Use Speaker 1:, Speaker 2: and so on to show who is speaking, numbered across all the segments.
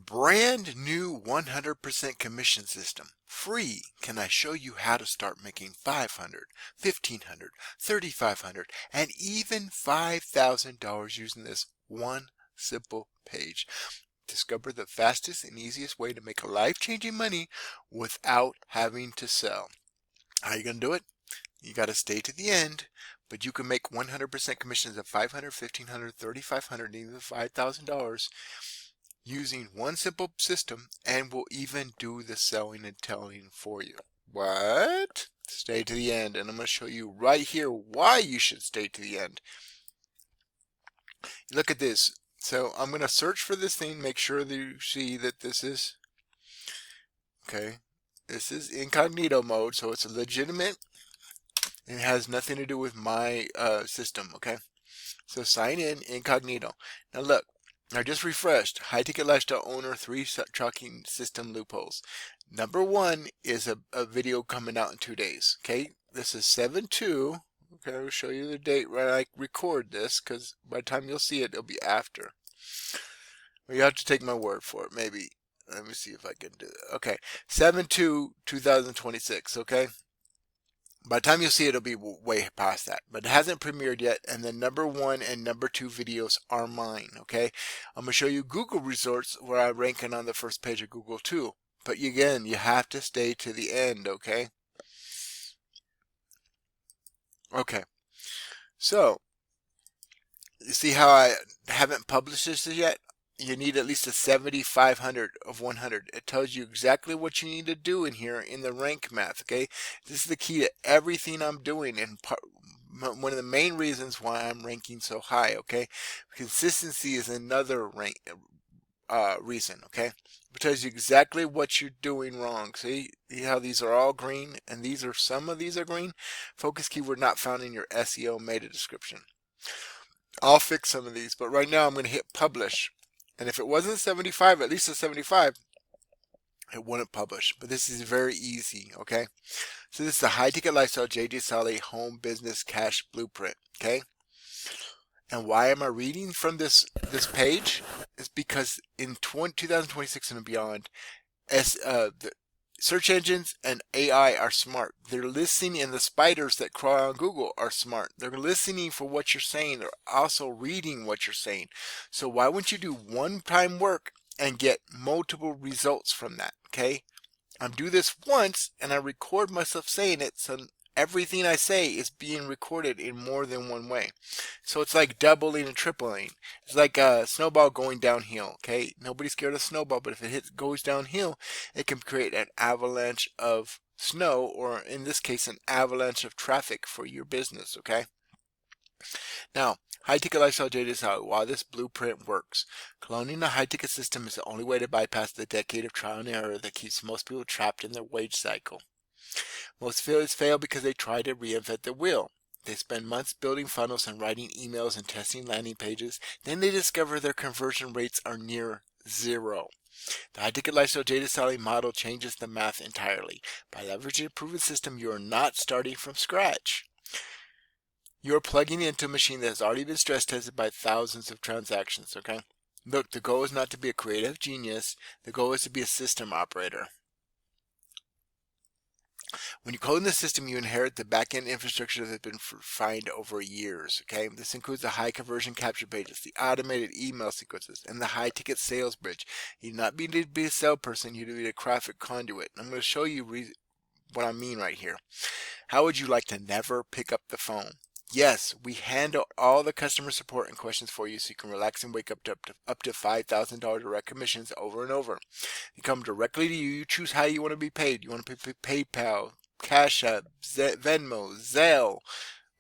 Speaker 1: brand new 100% commission system. Free. Can I show you how to start making 500, 1500, 3500, and even $5,000 using this one simple page. Discover the fastest and easiest way to make life-changing money without having to sell. How are you going to do it? You got to stay to the end, but you can make 100% commissions of 500, 1500, 3500, even $5,000 using one simple system, and we'll even do the selling and telling for you. What? Stay to the end, and I'm going to show you right here why you should stay to the end. Look at this. So I'm going to search for this thing, make sure that you see that this is, okay, this is incognito mode, so it's legitimate. It has nothing to do with my system, okay? So sign in incognito. Now look, I just refreshed. High ticket lifestyle owner, 3 tracking system loopholes. Number 1 is a video coming out in 2 days, okay? This is 7/2. Okay, I'll show you the date when I record this, because by the time you'll see it, it'll be after. Well, you have to take my word for it, maybe. Let me see if I can do it. Okay, 7/2/2026, okay? By the time you'll see it, it'll be way past that. But it hasn't premiered yet, and the number 1 and number 2 videos are mine, okay? I'm going to show you Google results where I'm ranking on the first page of Google too. But again, you have to stay to the end, okay? Okay, so you see how I haven't published this yet? You need at least a 7500 of 100. It tells you exactly what you need to do in here in the rank math, okay? This is the key to everything I'm doing, and one of the main reasons why I'm ranking so high, okay? Consistency is another reason, okay? It tells you exactly what you're doing wrong. See how these are all green, and some of these are green? Focus keyword not found in your SEO meta description. I'll fix some of these, but right now I'm going to hit publish. And if it wasn't 75, at least a 75, it wouldn't publish. But this is very easy, okay? So this is the High Ticket Lifestyle J.D. Solley Home Business Cash Blueprint, okay? And why am I reading from this page? It's because in 2026 and beyond, the search engines and AI are smart. They're listening, and the spiders that crawl on Google are smart. They're listening for what you're saying. They're also reading what you're saying. So why wouldn't you do one-time work and get multiple results from that, okay? I do this once, and I record myself saying it, so everything I say is being recorded in more than one way. So it's like doubling and tripling. It's like a snowball going downhill, okay? Nobody's scared of snowball, but if it goes downhill, it can create an avalanche of snow, or in this case, an avalanche of traffic for your business, okay? Now, high ticket lifestyle data is why this blueprint works. Cloning a high ticket system is the only way to bypass the decade of trial and error that keeps most people trapped in their wage cycle. Most affiliates fail because they try to reinvent the wheel. They spend months building funnels and writing emails and testing landing pages. Then they discover their conversion rates are near zero. The high ticket lifestyle data selling model changes the math entirely. By leveraging a proven system, you are not starting from scratch. You're plugging into a machine that has already been stress tested by thousands of transactions, okay? Look, the goal is not to be a creative genius. The goal is to be a system operator. When you code in the system, you inherit the back-end infrastructure that has been refined over years, okay? This includes the high conversion capture pages, the automated email sequences, and the high-ticket sales bridge. You do not need to be a salesperson, you need a traffic conduit. I'm going to show you what I mean right here. How would you like to never pick up the phone? Yes, we handle all the customer support and questions for you, so you can relax and wake up to $5,000 direct commissions over and over. You come directly to you. You choose how you want to be paid. You want to pay PayPal, Cash App, Venmo, Zelle,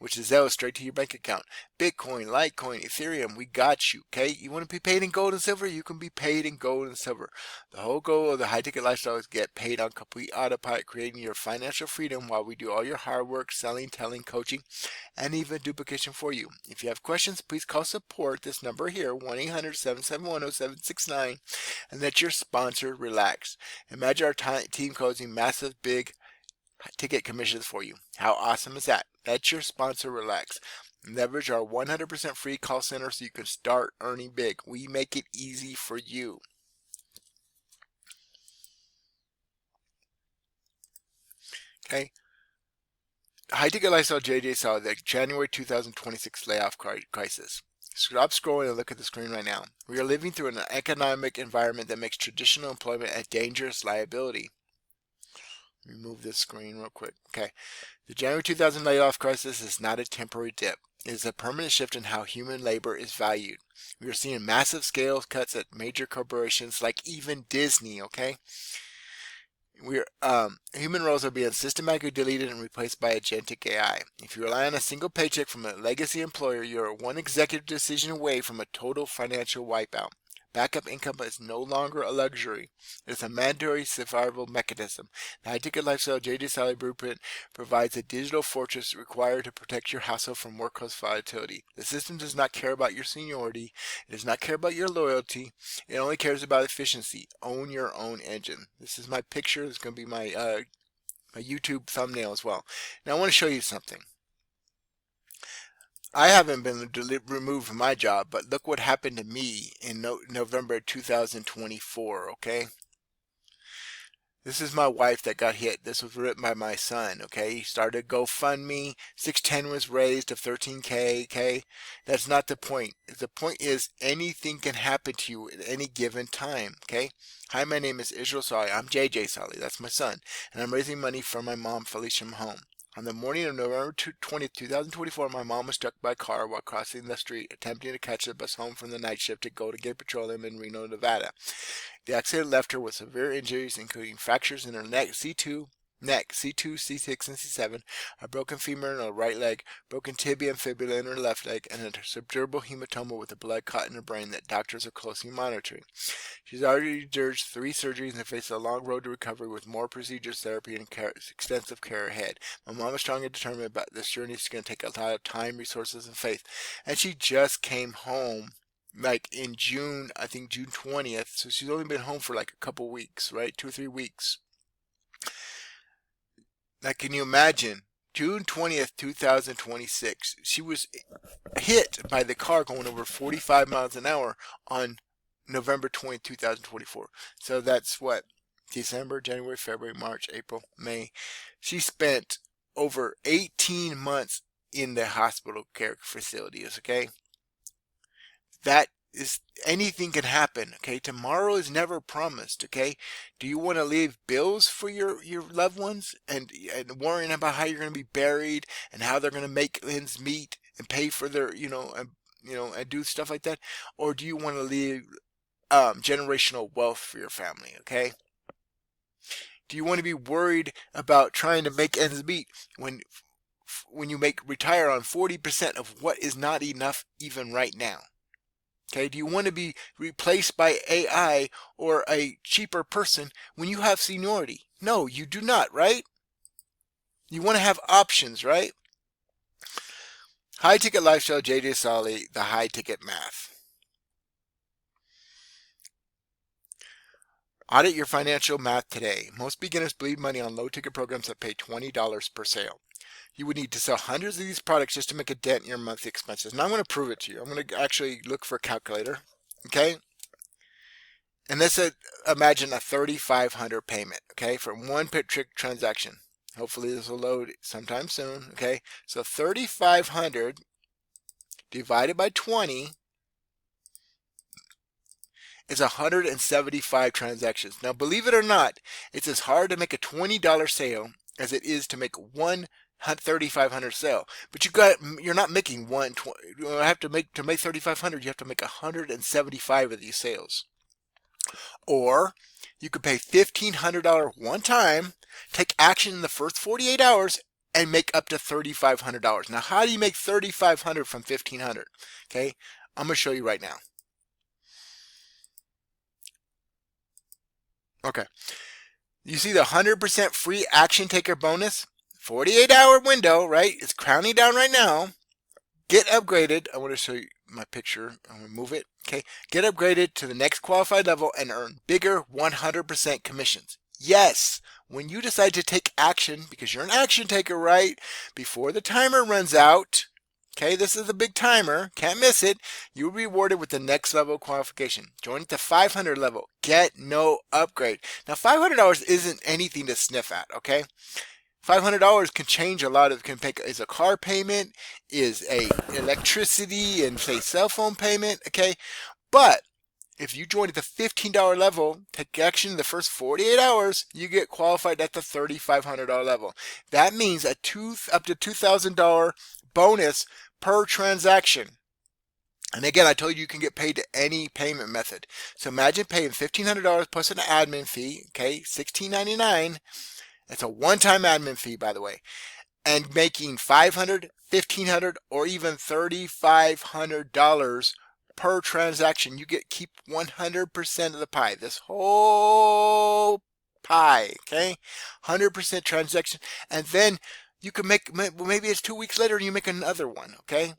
Speaker 1: which is Zelle straight to your bank account. Bitcoin, Litecoin, Ethereum, we got you, okay? You want to be paid in gold and silver? You can be paid in gold and silver. The whole goal of the high ticket lifestyle is get paid on complete autopilot, creating your financial freedom while we do all your hard work, selling, telling, coaching, and even duplication for you. If you have questions, please call support, this number here, 1-800-771-0769, and let your sponsor relax. Imagine our team closing massive, big ticket commissions for you. How awesome is that? Let your sponsor relax. Leverage our 100% free call center so you can start earning big. We make it easy for you. Okay. High Ticket Lifestyle JJ saw the January 2026 layoff crisis. Stop scrolling and look at the screen right now. We are living through an economic environment that makes traditional employment a dangerous liability. Remove this screen real quick. Okay. The January 2000 layoff crisis is not a temporary dip. It is a permanent shift in how human labor is valued. We are seeing massive scale cuts at major corporations like even Disney, okay? Human roles are being systematically deleted and replaced by agentic AI. If you rely on a single paycheck from a legacy employer, you are one executive decision away from a total financial wipeout. Backup income is no longer a luxury. It is a mandatory survival mechanism. The High Ticket Lifestyle JD Salary Blueprint provides a digital fortress required to protect your household from workforce volatility. The system does not care about your seniority. It does not care about your loyalty. It only cares about efficiency. Own your own engine. This is my picture. It's going to be my YouTube thumbnail as well. Now I want to show you something. I haven't been removed from my job, but look what happened to me in November 2024, okay? This is my wife that got hit. This was written by my son, okay? He started GoFundMe. 610 was raised to 13K, okay? That's not the point. The point is anything can happen to you at any given time, okay? Hi, my name is Israel Solley. I'm JJ Solley. That's my son. And I'm raising money for my mom, Felicia, from home. On the morning of November 20th, 2024, my mom was struck by a car while crossing the street, attempting to catch the bus home from the night shift to go to get petroleum in Reno, Nevada. The accident left her with severe injuries, including fractures in her neck, C2, C6, and C7, a broken femur in her right leg, broken tibia and fibula in her left leg, and a subdural hematoma with a blood clot in her brain that doctors are closely monitoring. She's already endured 3 surgeries and faces a long road to recovery with more procedures, therapy, and extensive care ahead. My mom is strong and determined about this journey. It's going to take a lot of time, resources, and faith. And she just came home like in June, I think June 20th. So she's only been home for like a couple weeks, right? 2 or 3 weeks. Now, can you imagine? June 20th, 2026, she was hit by the car going over 45 miles an hour on November 20th, 2024. So that's what? December, January, February, March, April, May. She spent over 18 months in the hospital care facilities, okay? That is, anything can happen, okay? Tomorrow is never promised, okay? Do you want to leave bills for your loved ones and worrying about how you're going to be buried and how they're going to make ends meet and pay for their, and do stuff like that? Or do you want to leave generational wealth for your family, okay? Do you want to be worried about trying to make ends meet when you retire on 40% of what is not enough even right now? Okay, do you want to be replaced by AI or a cheaper person when you have seniority? No, you do not, right? You want to have options, right? High Ticket Lifestyle, JJ Solley, the High Ticket Math. Audit your financial math today. Most beginners bleed money on low-ticket programs that pay $20 per sale. You would need to sell hundreds of these products just to make a dent in your monthly expenses. Now I'm going to prove it to you. I'm going to actually look for a calculator, okay? And let's imagine a $3,500 payment, okay, for one trick transaction. Hopefully this will load sometime soon, okay? So 3,500 divided by 20 is 175 transactions. Now, believe it or not, it's as hard to make a $20 sale as it is to make one 3,500 sale. But you're not making one. You have to make 3,500. You have to make 175 of these sales. Or you could pay $1,500 one time, take action in the first 48 hours, and make up to $3,500. Now, how do you make $3,500 from $1,500? Okay, I'm going to show you right now. Okay, you see the 100% free action taker bonus? 48-hour window, right? It's crowning down right now. Get upgraded. I want to show you my picture. I'm going to move it. Okay. Get upgraded to the next qualified level and earn bigger 100% commissions. Yes. When you decide to take action, because you're an action taker, right? Before the timer runs out. Okay. This is a big timer. Can't miss it. You'll be rewarded with the next level qualification. Join at the 500 level. Get no upgrade. Now, $500 isn't anything to sniff at. Okay. $500 can change a lot of, can pay, is a car payment, is a electricity and say cell phone payment, okay? But if you join at the $15 level, take action in the first 48 hours, you get qualified at the $3,500 level. That means up to $2,000 bonus per transaction. And again, I told you can get paid to any payment method. So imagine paying $1,500 plus an admin fee, okay, $16.99. That's a one-time admin fee, by the way, and making $500, $1,500, or even $3,500 per transaction. You keep 100% of the pie. This whole pie, okay, 100% transaction, and then you can make, maybe it's 2 weeks later and you make another one, okay?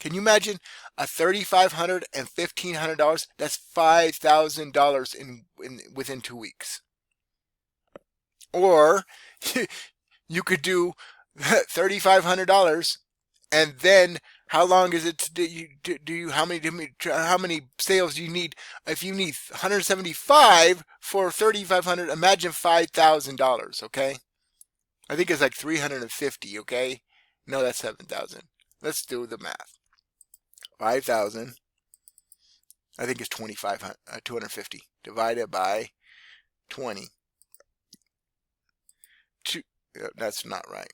Speaker 1: Can you imagine a $3,500 and $1,500? That's $5,000 within 2 weeks. Or you could do $3,500, and then how long is it to how many sales do you need? If you need 175 for 3,500, imagine $5,000. Okay, I think it's like 350. Okay, no, that's 7,000. Let's do the math. 5,000, I think it's 250 divided by 20. That's not right.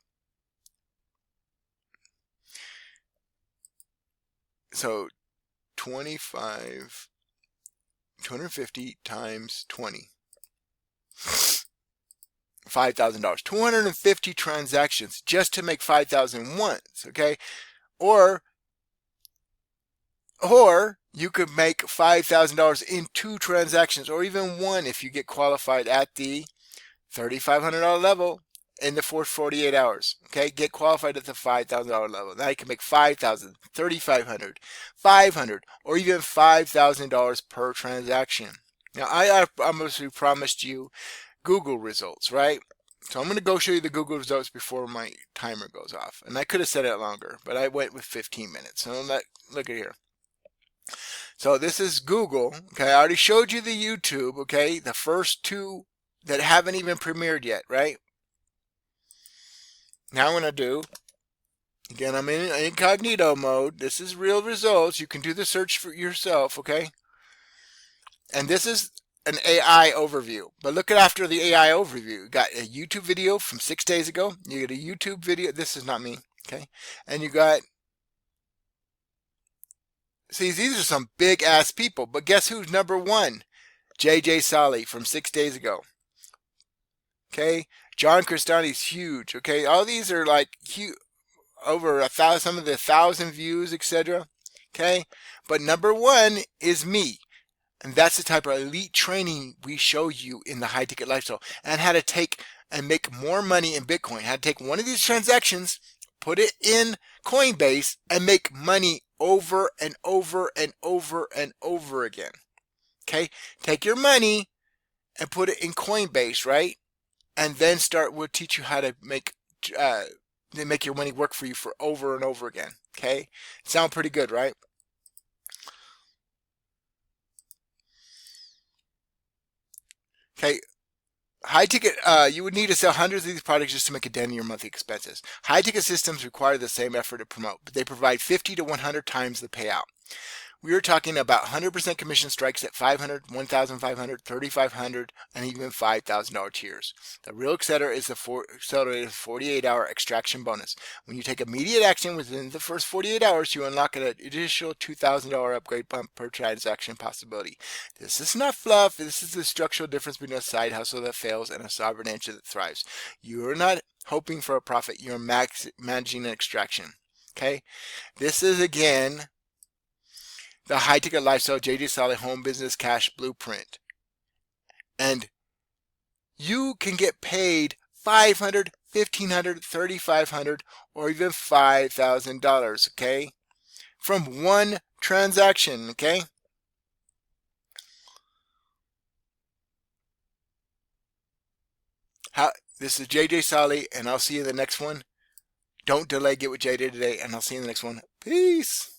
Speaker 1: So 250 times 20. $5,000. 250 transactions just to make 5,000 once, okay? Or you could make $5,000 in 2 transactions, or even one if you get qualified at the $3,500 level in the first 48 hours. Okay, get qualified at the $5,000 level. Now you can make $5,000, $3,500, $500, or even $5,000 per transaction. Now I obviously promised you Google results, right? So I'm going to go show you the Google results before my timer goes off. And I could have said it longer, but I went with 15 minutes. So look at here. So this is Google. Okay, I already showed you the YouTube. Okay, the first 2 that haven't even premiered yet, right? Now I'm going to do, again, I'm in incognito mode. This is real results. You can do the search for yourself, okay? And this is an AI overview. But look at after the AI overview. You got a YouTube video from 6 days ago. You get a YouTube video. This is not me, okay? And you got, see, these are some big ass people. But guess who's number 1? JJ Solley from 6 days ago. Okay, John Crestani's huge. Okay, all these are like huge, over 1,000, some of the 1,000 views, etc. Okay, but number 1 is me, and that's the type of elite training we show you in the high ticket lifestyle, and how to take and make more money in Bitcoin. How to take one of these transactions, put it in Coinbase, and make money over and over and over and over again. Okay, take your money and put it in Coinbase, right? And then we'll teach you how to make your money work for you for over and over again. Okay, sound pretty good, right? Okay, high ticket. You would need to sell hundreds of these products just to make a dent in your monthly expenses. High ticket systems require the same effort to promote, but they provide 50 to 100 times the payout. We are talking about 100% commission strikes at $500, $1,500, $3,500, and even $5,000 tiers. The real accelerator is the accelerated 48-hour extraction bonus. When you take immediate action within the first 48 hours, you unlock an additional $2,000 upgrade bump per transaction possibility. This is not fluff. This is the structural difference between a side hustle that fails and a sovereign engine that thrives. You are not hoping for a profit. You're managing an extraction. Okay? This is, again, the high ticket lifestyle JJ Solley home business cash blueprint. And you can get paid $500, $1,500, $3,500, or even $5,000, okay? From one transaction, okay? This is JJ Solley, and I'll see you in the next one. Don't delay, get with JJ today, and I'll see you in the next one. Peace.